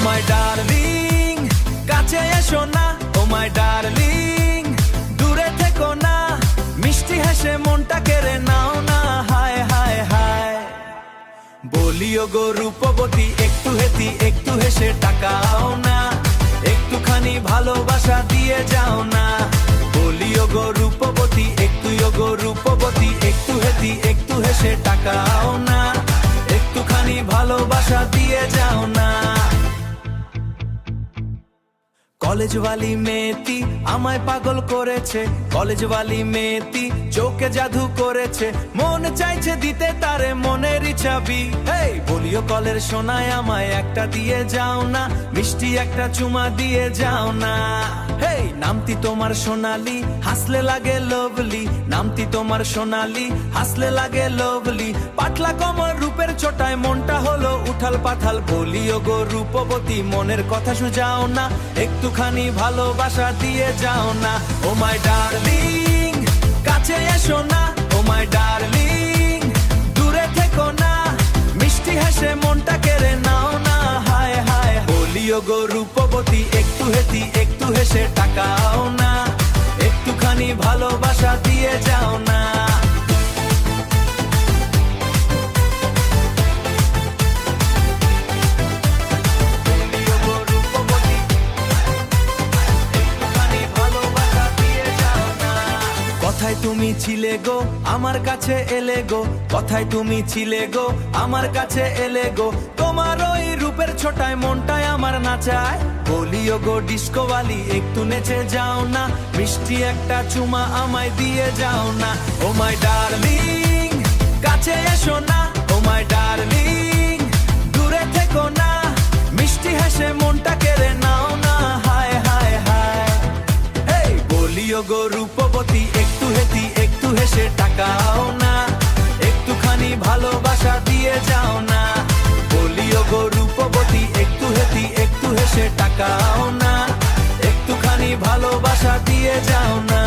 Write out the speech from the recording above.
My darling কাছে এসো না, ও মাই ডার্লিং দূরে থেকো না, মিষ্টি হেসে মনটা কেড়ে নাও না, হায় হায় হায়। বলিও গো রূপবতী একটু হেতি একটু হেসে টাকাও না, একটুখানি ভালোবাসা দিয়ে যাও না। বলিও গো রূপবতী গো রূপবতী একটু হেতি একটু হেসে টাকাও না, একটুখানি ভালোবাসা দিয়ে যাও না। কলেজওয়ালি মেয়েটি আমায় পাগল করেছে, কলেজওয়ালি মেয়েটি চোখে জাদু করেছে, মন চাইছে দিতে তারে মনেরই চাবি। এই বলিও কলের সোনায় আমায় একটা দিয়ে যাও না, মিষ্টি একটা চুমা দিয়ে যাও না। হেই নামটি তোমার সোনালি, হাসলে লাগে লভলি, নামটি তোমার সোনালি, হাসলে লাগে লভলি। পাতলা কমর রূপের চোটায় মনটা হলো উঠাল পাথাল। বলিও গো রূপবতী মনের কথা শুজাও না, একটুখানি ভালোবাসা দিয়ে যাও না। ও মাই ডার্লিং কাছে এসো না, ও মাই ডার্লিং দূরে থেকো না, মিষ্টি হেসে মনটা কেড়ে নাও না, হায় হায়। বলিও গো রূপবতী একটু হেতি একটু হেসে টাকাও না, একটুখানি ভালোবাসা দিয়ে যাও না। কথায় তুমি ছিলে গো আমার কাছে এলে গো, কথায় তুমি ছিলে গো আমার কাছে এলে গো, তোমার ওই রূপের ছোটায় মনটায় আমার নাচায়। বলিও গো ডিস্কোওয়ালি একটু নেচে যাও না, মিষ্টি একটা চুমা আমায় দিয়ে যাও না। ও মাই ডার্লিং কাছে এসো না, ও মাই ডার্লিং দূরে থেকো না, মিষ্টি হেসে মনটা কেড়ে নাও না, হায় হায় হায়। এই বলিও গো রূপবতী একটু হেতি একটু হেসে টাকাও না, একটুখানি ভালোবাসা দিয়ে যাও না। বলিও গো রূপবতী একটু হেতি একটু হেসে টাকাও না, একটুখানি ভালোবাসা দিয়ে যাও না।